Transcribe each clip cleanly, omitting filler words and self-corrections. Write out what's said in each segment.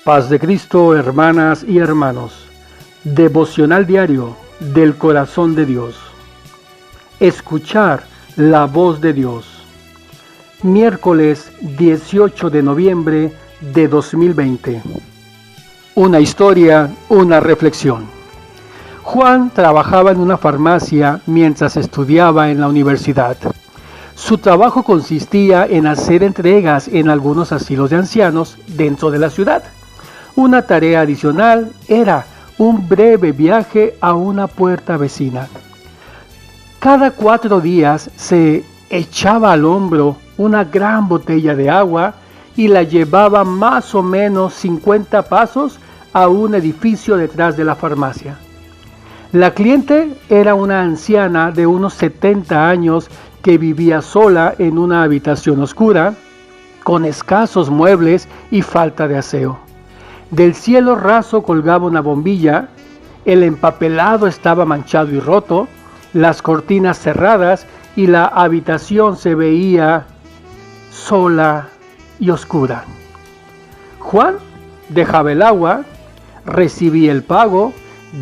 Paz de Cristo, hermanas y hermanos. Devocional diario del corazón de Dios. Escuchar la voz de Dios. Miércoles 18 de noviembre de 2020. Una historia, una reflexión. Juan trabajaba en una farmacia mientras estudiaba en la universidad. Su trabajo consistía en hacer entregas en algunos asilos de ancianos dentro de la ciudad. Una tarea adicional era un breve viaje a una puerta vecina. Cada 4 días se echaba al hombro una gran botella de agua y la llevaba más o menos 50 pasos a un edificio detrás de la farmacia. La cliente era una anciana de unos 70 años que vivía sola en una habitación oscura, con escasos muebles y falta de aseo. Del cielo raso colgaba una bombilla, el empapelado estaba manchado y roto, las cortinas cerradas y la habitación se veía sola y oscura. Juan dejaba el agua, recibía el pago,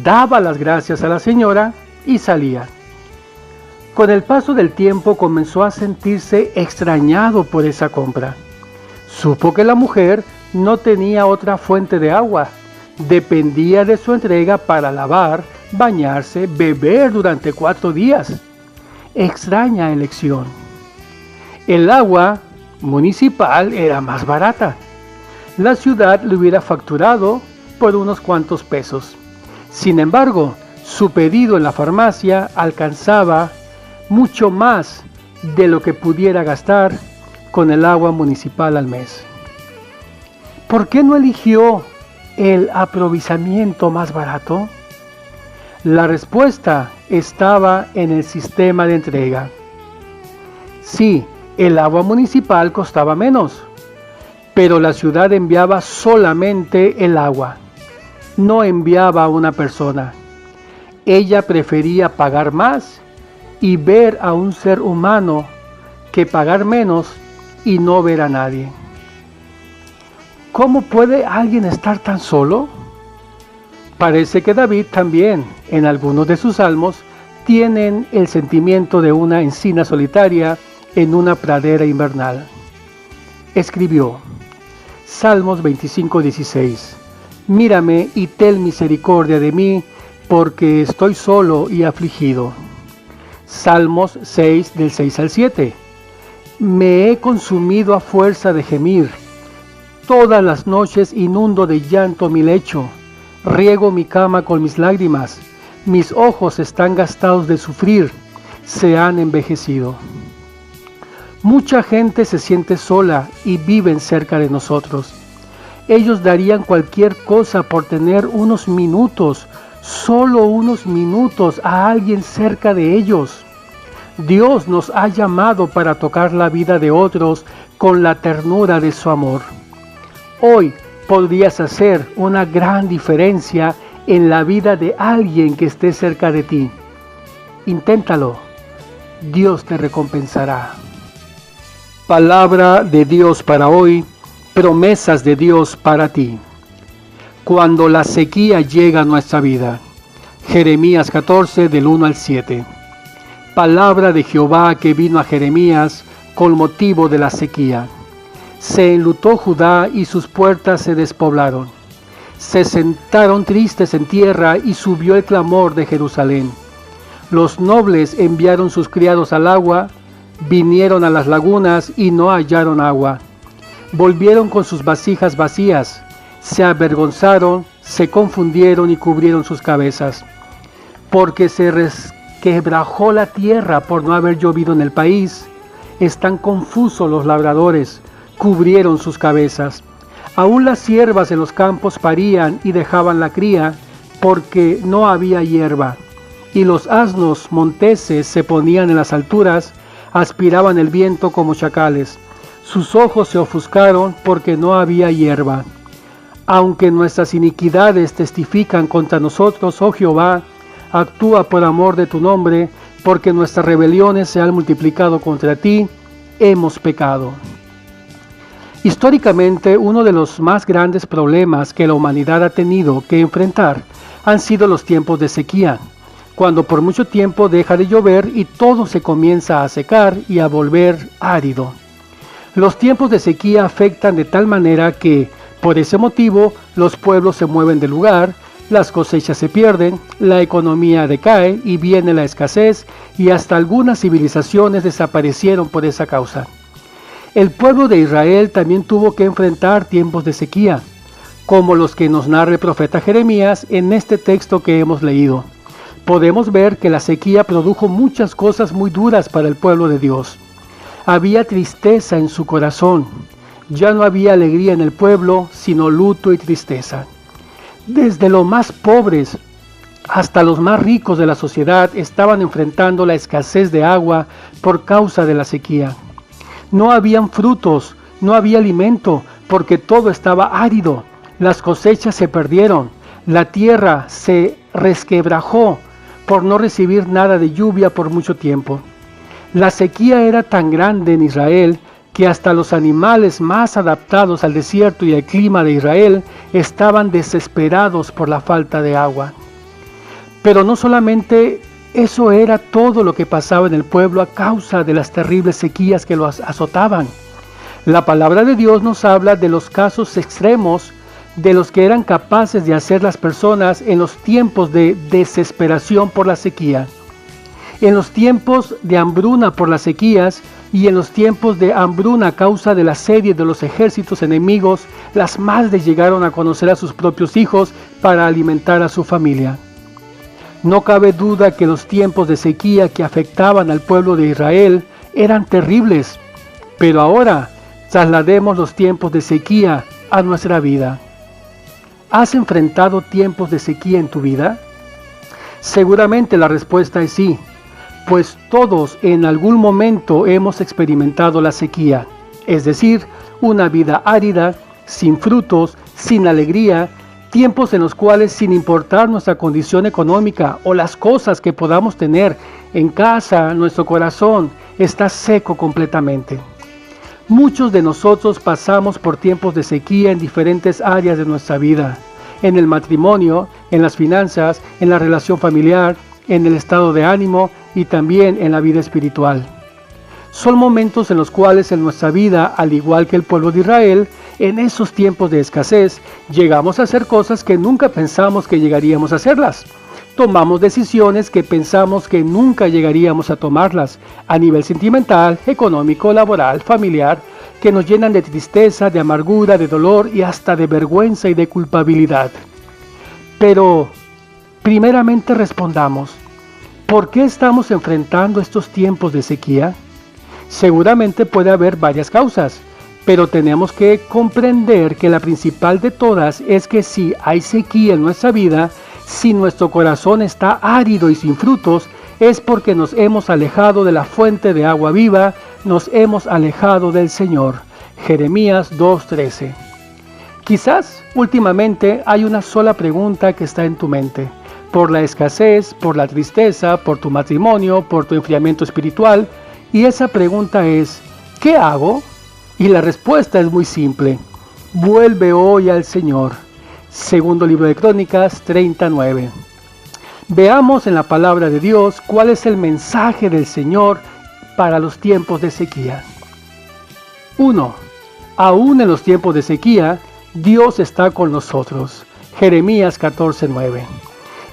daba las gracias a la señora y salía. Con el paso del tiempo comenzó a sentirse extrañado por esa compra. Supo que la mujer no tenía otra fuente de agua. Dependía de su entrega para lavar, bañarse, beber durante 4 días. Extraña elección. El agua municipal era más barata. La ciudad le hubiera facturado por unos cuantos pesos. Sin embargo, su pedido en la farmacia alcanzaba mucho más de lo que pudiera gastar con el agua municipal al mes. ¿Por qué no eligió el aprovechamiento más barato? La respuesta estaba en el sistema de entrega. Sí, el agua municipal costaba menos, pero la ciudad enviaba solamente el agua, no enviaba a una persona. Ella prefería pagar más y ver a un ser humano que pagar menos y no ver a nadie. ¿Cómo puede alguien estar tan solo? Parece que David también, en algunos de sus salmos, tienen el sentimiento de una encina solitaria en una pradera invernal. Escribió, Salmos 25:16, Mírame y ten misericordia de mí, porque estoy solo y afligido. Salmos 6, del 6 al 7, Me he consumido a fuerza de gemir. Todas las noches inundo de llanto mi lecho, riego mi cama con mis lágrimas, mis ojos están gastados de sufrir, se han envejecido. Mucha gente se siente sola y viven cerca de nosotros. Ellos darían cualquier cosa por tener unos minutos, solo unos minutos, a alguien cerca de ellos. Dios nos ha llamado para tocar la vida de otros con la ternura de su amor. Hoy podrías hacer una gran diferencia en la vida de alguien que esté cerca de ti. Inténtalo. Dios te recompensará. Palabra de Dios para hoy, promesas de Dios para ti. Cuando la sequía llega a nuestra vida. Jeremías 14, del 1 al 7. Palabra de Jehová que vino a Jeremías con motivo de la sequía. Se enlutó Judá y sus puertas se despoblaron. Se sentaron tristes en tierra y subió el clamor de Jerusalén. Los nobles enviaron sus criados al agua, vinieron a las lagunas y no hallaron agua. Volvieron con sus vasijas vacías, se avergonzaron, se confundieron y cubrieron sus cabezas. Porque se resquebrajó la tierra por no haber llovido en el país. Están confusos los labradores, cubrieron sus cabezas. Aún las ciervas en los campos parían y dejaban la cría, porque no había hierba. Y los asnos monteses se ponían en las alturas, aspiraban el viento como chacales. Sus ojos se ofuscaron porque no había hierba. Aunque nuestras iniquidades testifican contra nosotros, oh Jehová, actúa por amor de tu nombre, porque nuestras rebeliones se han multiplicado contra ti, hemos pecado. Históricamente, uno de los más grandes problemas que la humanidad ha tenido que enfrentar han sido los tiempos de sequía, cuando por mucho tiempo deja de llover y todo se comienza a secar y a volver árido. Los tiempos de sequía afectan de tal manera que, por ese motivo, los pueblos se mueven de lugar, las cosechas se pierden, la economía decae y viene la escasez, y hasta algunas civilizaciones desaparecieron por esa causa. El pueblo de Israel también tuvo que enfrentar tiempos de sequía, como los que nos narra el profeta Jeremías en este texto que hemos leído. Podemos ver que la sequía produjo muchas cosas muy duras para el pueblo de Dios. Había tristeza en su corazón. Ya no había alegría en el pueblo, sino luto y tristeza. Desde los más pobres hasta los más ricos de la sociedad estaban enfrentando la escasez de agua por causa de la sequía. No habían frutos, no había alimento, porque todo estaba árido. Las cosechas se perdieron, la tierra se resquebrajó por no recibir nada de lluvia por mucho tiempo. La sequía era tan grande en Israel que hasta los animales más adaptados al desierto y al clima de Israel estaban desesperados por la falta de agua. Pero no solamente eso era todo lo que pasaba en el pueblo a causa de las terribles sequías que los azotaban. La palabra de Dios nos habla de los casos extremos de los que eran capaces de hacer las personas en los tiempos de desesperación por la sequía. En los tiempos de hambruna por las sequías y en los tiempos de hambruna a causa del asedio de los ejércitos enemigos, las madres llegaron a conocer a sus propios hijos para alimentar a su familia. No cabe duda que los tiempos de sequía que afectaban al pueblo de Israel eran terribles, pero ahora traslademos los tiempos de sequía a nuestra vida. ¿Has enfrentado tiempos de sequía en tu vida? Seguramente la respuesta es sí, pues todos en algún momento hemos experimentado la sequía, es decir, una vida árida, sin frutos, sin alegría, tiempos en los cuales, sin importar nuestra condición económica o las cosas que podamos tener en casa, nuestro corazón está seco completamente. Muchos de nosotros pasamos por tiempos de sequía en diferentes áreas de nuestra vida, en el matrimonio, en las finanzas, en la relación familiar, en el estado de ánimo y también en la vida espiritual. Son momentos en los cuales en nuestra vida, al igual que el pueblo de Israel, en esos tiempos de escasez, llegamos a hacer cosas que nunca pensamos que llegaríamos a hacerlas. Tomamos decisiones que pensamos que nunca llegaríamos a tomarlas, a nivel sentimental, económico, laboral, familiar, que nos llenan de tristeza, de amargura, de dolor y hasta de vergüenza y de culpabilidad. Pero, primeramente respondamos, ¿por qué estamos enfrentando estos tiempos de sequía? Seguramente puede haber varias causas, pero tenemos que comprender que la principal de todas es que si hay sequía en nuestra vida, si nuestro corazón está árido y sin frutos, es porque nos hemos alejado de la fuente de agua viva, nos hemos alejado del Señor. Jeremías 2:13. Quizás últimamente hay una sola pregunta que está en tu mente. Por la escasez, por la tristeza, por tu matrimonio, por tu enfriamiento espiritual. Y esa pregunta es, ¿qué hago? Y la respuesta es muy simple. Vuelve hoy al Señor. Segundo libro de Crónicas 39. Veamos en la palabra de Dios cuál es el mensaje del Señor para los tiempos de sequía. 1. Aún en los tiempos de sequía, Dios está con nosotros. Jeremías 14:9.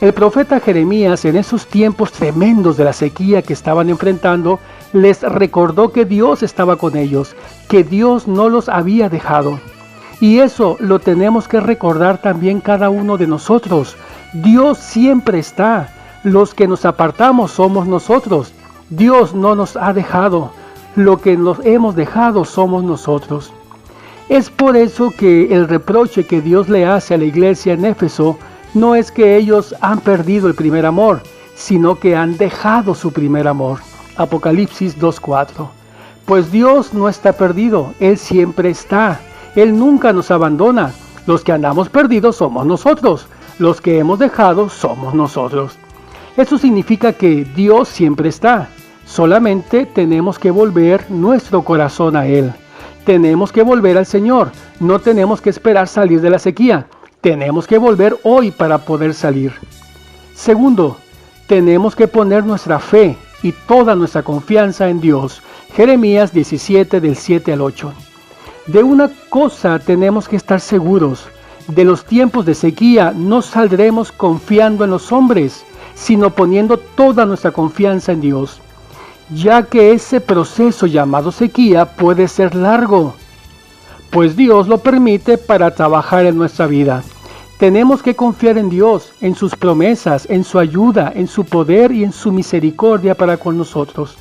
El profeta Jeremías, en esos tiempos tremendos de la sequía que estaban enfrentando, les recordó que Dios estaba con ellos, que Dios no los había dejado. Y eso lo tenemos que recordar también cada uno de nosotros. Dios siempre está. Los que nos apartamos somos nosotros. Dios no nos ha dejado. Lo que nos hemos dejado somos nosotros. Es por eso que el reproche que Dios le hace a la iglesia en Éfeso no es que ellos han perdido el primer amor, sino que han dejado su primer amor. Apocalipsis 2:4. Pues Dios no está perdido, Él siempre está. Él nunca nos abandona. Los que andamos perdidos somos nosotros. Los que hemos dejado somos nosotros. Eso significa que Dios siempre está. Solamente tenemos que volver nuestro corazón a Él. Tenemos que volver al Señor, no tenemos que esperar salir de la sequía, tenemos que volver hoy para poder salir. Segundo, tenemos que poner nuestra fe y toda nuestra confianza en Dios. Jeremías 17 del 7 al 8. De una cosa tenemos que estar seguros: de los tiempos de sequía no saldremos confiando en los hombres, sino poniendo toda nuestra confianza en Dios, ya que ese proceso llamado sequía puede ser largo, pues Dios lo permite para trabajar en nuestra vida. Tenemos que confiar en Dios, en sus promesas, en su ayuda, en su poder y en su misericordia para con nosotros.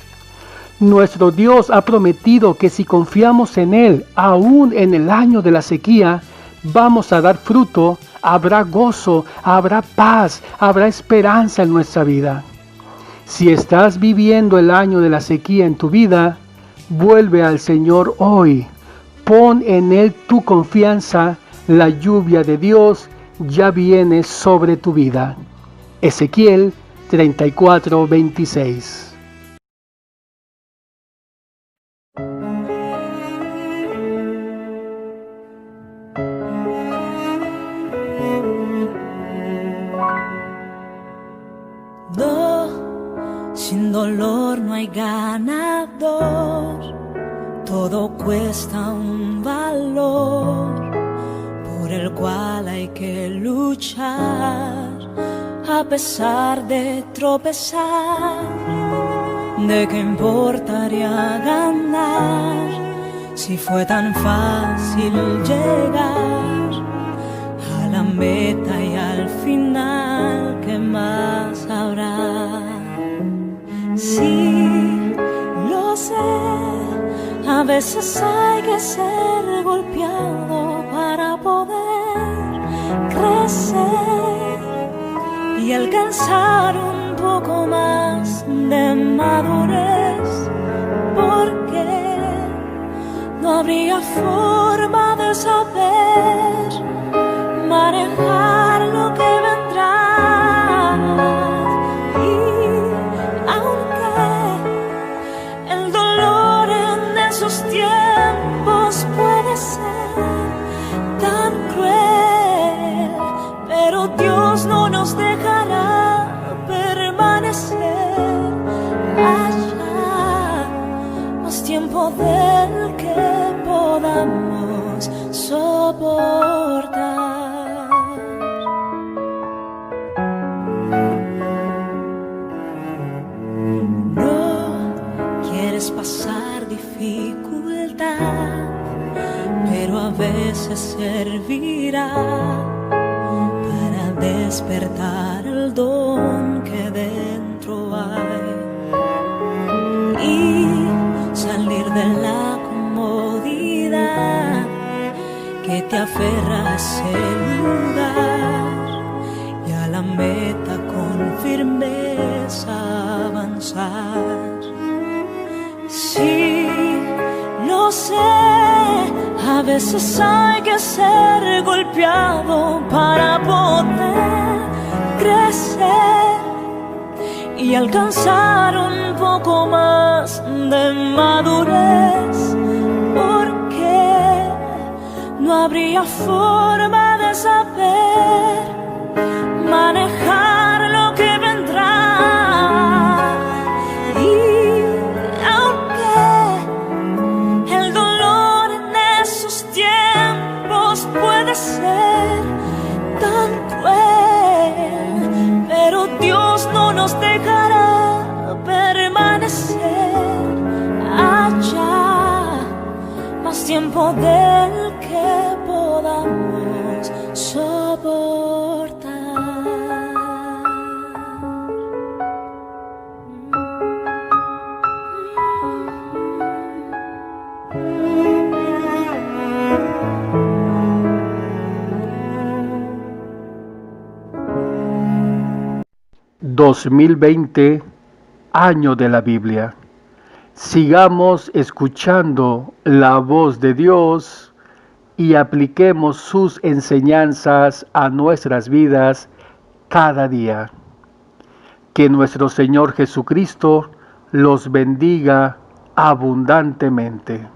Nuestro Dios ha prometido que si confiamos en Él, aún en el año de la sequía, vamos a dar fruto, habrá gozo, habrá paz, habrá esperanza en nuestra vida. Si estás viviendo el año de la sequía en tu vida, vuelve al Señor hoy. Pon en Él tu confianza, la lluvia de Dios ya viene sobre tu vida. Ezequiel 34:26. Sin dolor no hay ganador, todo cuesta un valor por el cual hay que luchar a pesar de tropezar. ¿De qué importaría ganar si fue tan fácil llegar a la meta y al final? ¿Qué más habrá? Sí, lo sé, a veces hay que ser golpeado para poder crecer y alcanzar un poco más de madurez, porque no habría forma de saber manejar lo que vendrá. Tiempos puede ser tan cruel, pero Dios no nos dejará permanecer allá más tiempo del que podamos soportar. No quieres pasar dificultad, pero a veces servirá para despertar el don que dentro hay y salir de la comodidad que te aferra a ese lugar y a la meta con firmeza avanzar. Sí, lo sé, a veces hay que ser golpeado para poder crecer y alcanzar un poco más de madurez, porque no habría forma de saber manejar lo que vendrá. Puede ser tan cruel, pero Dios no nos dejará permanecer allá más tiempo del que podamos soportar. 2020, año de la Biblia. Sigamos escuchando la voz de Dios y apliquemos sus enseñanzas a nuestras vidas cada día. Que nuestro Señor Jesucristo los bendiga abundantemente.